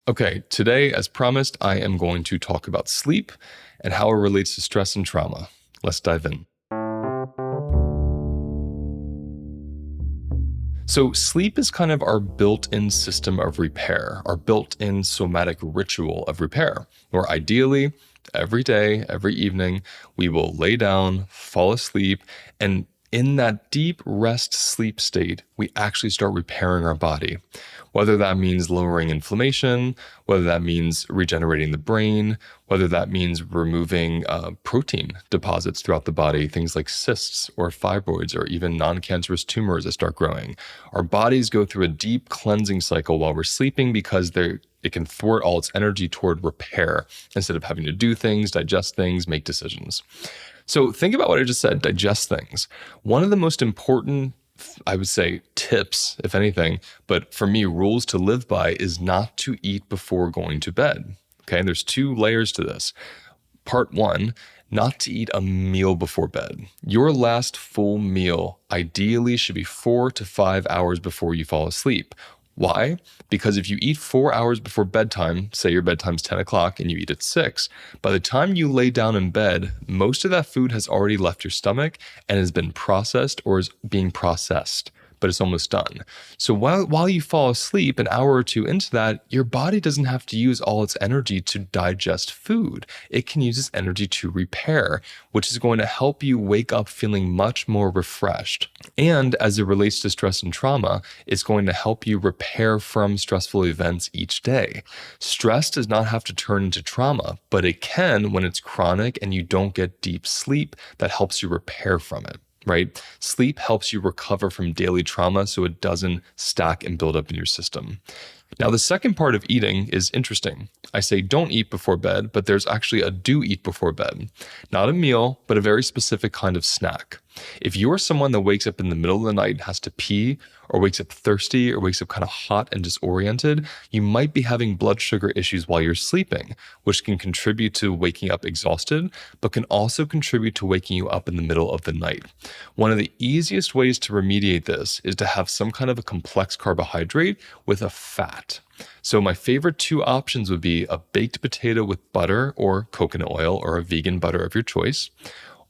Okay, today, as promised, I am going to talk about sleep and how it relates to stress and trauma. Let's dive in. So, sleep is kind of our built in system of repair, our built in somatic ritual of repair, where ideally, every day, every evening, we will lay down, fall asleep, and in that deep rest sleep state, we actually start repairing our body. Whether that means lowering inflammation, whether that means regenerating the brain, whether that means removing protein deposits throughout the body, things like cysts or fibroids or even non-cancerous tumors that start growing. Our bodies go through a deep cleansing cycle while we're sleeping because it can thwart all its energy toward repair instead of having to do things, digest things, make decisions. So think about what I just said, digest things. One of the most important, I would say, tips, if anything, but for me, rules to live by is not to eat before going to bed. Okay, and there's two layers to this. Part one, not to eat a meal before bed. Your last full meal ideally should be 4 to 5 hours before you fall asleep. Why? Because if you eat 4 hours before bedtime, say your bedtime's 10 o'clock and you eat at 6, by the time you lay down in bed, most of that food has already left your stomach and has been processed or is being processed, but it's almost done. So while you fall asleep an hour or two into that, your body doesn't have to use all its energy to digest food. It can use its energy to repair, which is going to help you wake up feeling much more refreshed. And as it relates to stress and trauma, it's going to help you repair from stressful events each day. Stress does not have to turn into trauma, but it can when it's chronic and you don't get deep sleep that helps you repair from it. Right? Sleep helps you recover from daily trauma so it doesn't stack and build up in your system. Now, the second part of eating is interesting. I say don't eat before bed, but there's actually a do eat before bed. Not a meal, but a very specific kind of snack. If you're someone that wakes up in the middle of the night and has to pee, or wakes up thirsty, or wakes up kind of hot and disoriented, you might be having blood sugar issues while you're sleeping, which can contribute to waking up exhausted, but can also contribute to waking you up in the middle of the night. One of the easiest ways to remediate this is to have some kind of a complex carbohydrate with a fat. So my favorite two options would be a baked potato with butter or coconut oil or a vegan butter of your choice,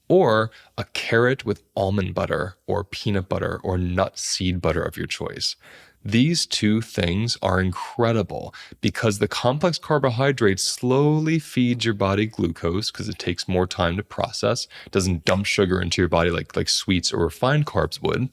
or a carrot with almond butter or peanut butter or nut seed butter of your choice. These two things are incredible because the complex carbohydrate slowly feeds your body glucose because it takes more time to process. It doesn't dump sugar into your body like sweets or refined carbs would.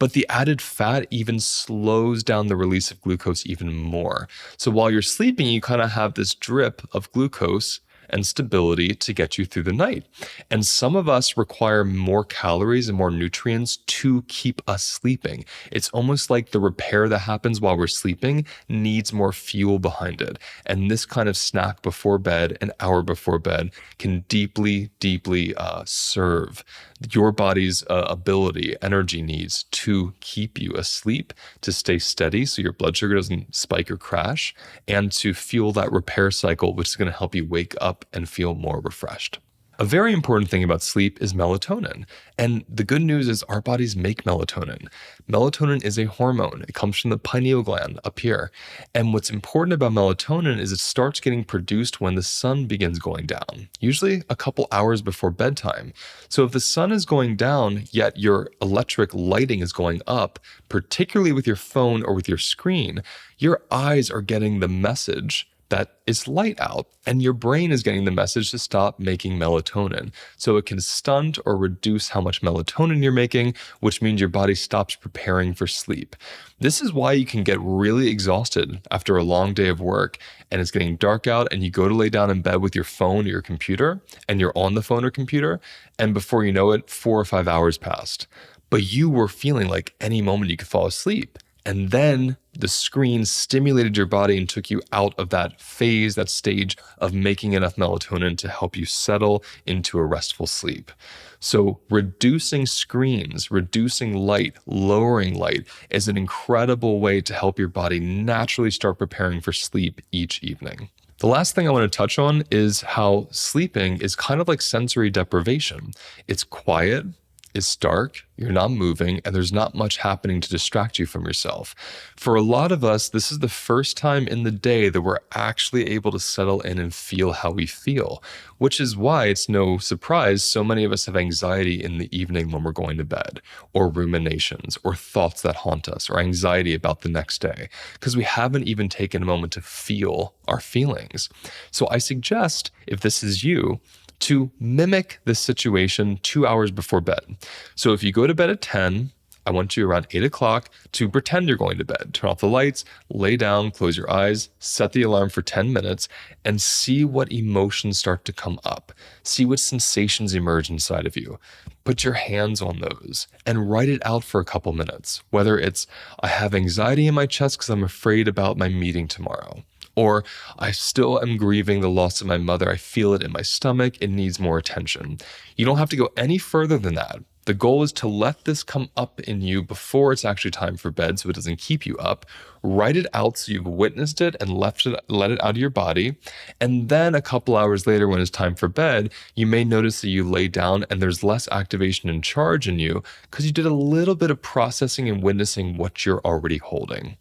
But the added fat even slows down the release of glucose even more. So while you're sleeping, you kind of have this drip of glucose and stability to get you through the night. And some of us require more calories and more nutrients to keep us sleeping. It's almost like the repair that happens while we're sleeping needs more fuel behind it. And this kind of snack before bed, an hour before bed, can deeply, deeply serve your body's ability, energy needs to keep you asleep, to stay steady so your blood sugar doesn't spike or crash, and to fuel that repair cycle, which is going to help you wake up and feel more refreshed. A very important thing about sleep is melatonin. And the good news is our bodies make melatonin. Melatonin is a hormone. It comes from the pineal gland up here. And what's important about melatonin is it starts getting produced when the sun begins going down, usually a couple hours before bedtime. So if the sun is going down, yet your electric lighting is going up, particularly with your phone or with your screen, your eyes are getting the message that it's light out, and your brain is getting the message to stop making melatonin. So it can stunt or reduce how much melatonin you're making, which means your body stops preparing for sleep. This is why you can get really exhausted after a long day of work and it's getting dark out and you go to lay down in bed with your phone or your computer and you're on the phone or computer, and before you know it, 4 or 5 hours passed. But you were feeling like any moment you could fall asleep. And then the screen stimulated your body and took you out of that phase, that stage of making enough melatonin to help you settle into a restful sleep. So reducing screens, reducing light, lowering light is an incredible way to help your body naturally start preparing for sleep each evening. The last thing I want to touch on is how sleeping is kind of like sensory deprivation. It's quiet. It's dark, you're not moving, and there's not much happening to distract you from yourself. For a lot of us, this is the first time in the day that we're actually able to settle in and feel how we feel, which is why it's no surprise so many of us have anxiety in the evening when we're going to bed, or ruminations, or thoughts that haunt us, or anxiety about the next day, because we haven't even taken a moment to feel our feelings. So I suggest, if this is you, to mimic this situation 2 hours before bed. So if you go to bed at 10, I want you around 8 o'clock to pretend you're going to bed. Turn off the lights, lay down, close your eyes, set the alarm for 10 minutes, and see what emotions start to come up. See what sensations emerge inside of you. Put your hands on those and write it out for a couple minutes. Whether it's, I have anxiety in my chest because I'm afraid about my meeting tomorrow. Or I still am grieving the loss of my mother. I feel it in my stomach. It needs more attention. You don't have to go any further than that. The goal is to let this come up in you before it's actually time for bed so it doesn't keep you up. Write it out so you've witnessed it and let it out of your body. And then a couple hours later when it's time for bed, you may notice that you lay down and there's less activation and charge in you because you did a little bit of processing and witnessing what you're already holding.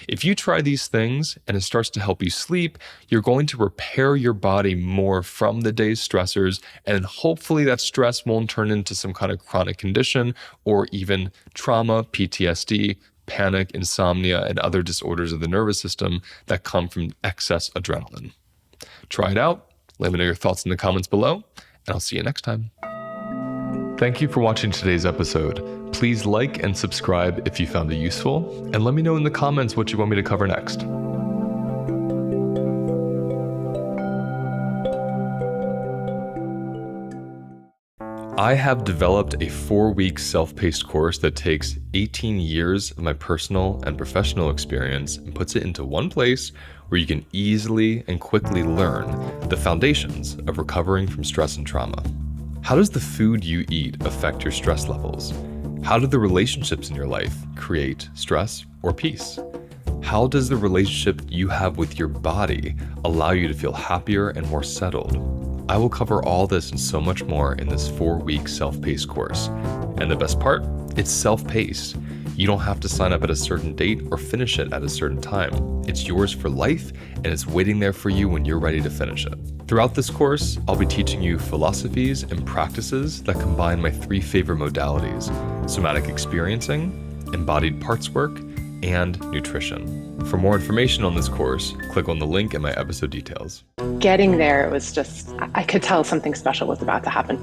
If you try these things and it starts to help you sleep, you're going to repair your body more from the day's stressors, and hopefully that stress won't turn into some kind of chronic condition or even trauma, PTSD, panic, insomnia, and other disorders of the nervous system that come from excess adrenaline. Try it out. Let me know your thoughts in the comments below, and I'll see you next time. Thank you for watching today's episode. Please like and subscribe if you found it useful, and let me know in the comments what you want me to cover next. I have developed a 4-week self-paced course that takes 18 years of my personal and professional experience and puts it into one place where you can easily and quickly learn the foundations of recovering from stress and trauma. How does the food you eat affect your stress levels? How do the relationships in your life create stress or peace? How does the relationship you have with your body allow you to feel happier and more settled? I will cover all this and so much more in this 4-week self-paced course. And the best part, it's self-paced. You don't have to sign up at a certain date or finish it at a certain time. It's yours for life, and it's waiting there for you when you're ready to finish it. Throughout this course, I'll be teaching you philosophies and practices that combine my 3 favorite modalities: somatic experiencing, embodied parts work, and nutrition. For more information on this course, click on the link in my episode details. Getting there, it was just, I could tell something special was about to happen.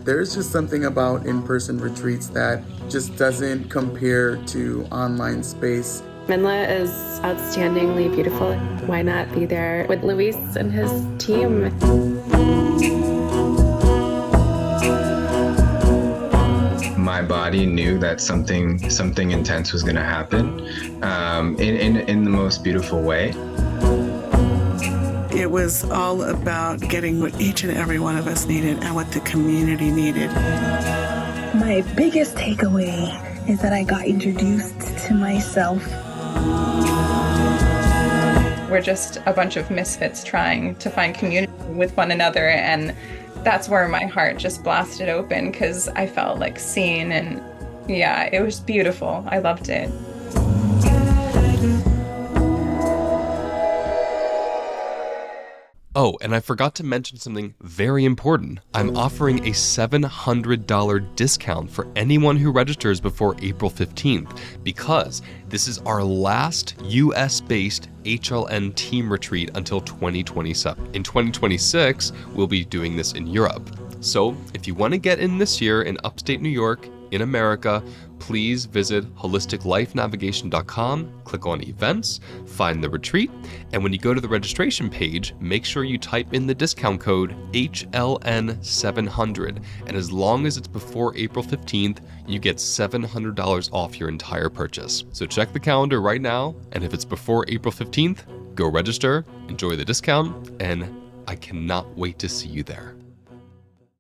There's just something about in-person retreats that just doesn't compare to online space. Minla is outstandingly beautiful. Why not be there with Luis and his team? My body knew that something intense was going to happen in the most beautiful way. It was all about getting what each and every one of us needed and what the community needed. My biggest takeaway is that I got introduced to myself. We're just a bunch of misfits trying to find community with one another, and that's where my heart just blasted open because I felt like seen, and yeah, it was beautiful. I loved it. Oh, and I forgot to mention something very important. I'm offering a $700 discount for anyone who registers before April 15th because this is our last US-based HLN team retreat until 2027. In 2026, we'll be doing this in Europe. So if you want to get in this year in upstate New York, in America, please visit holisticlifenavigation.com, click on events, find the retreat, and when you go to the registration page, make sure you type in the discount code HLN700. And as long as it's before April 15th, you get $700 off your entire purchase. So check the calendar right now, and if it's before April 15th, go register, enjoy the discount, and I cannot wait to see you there.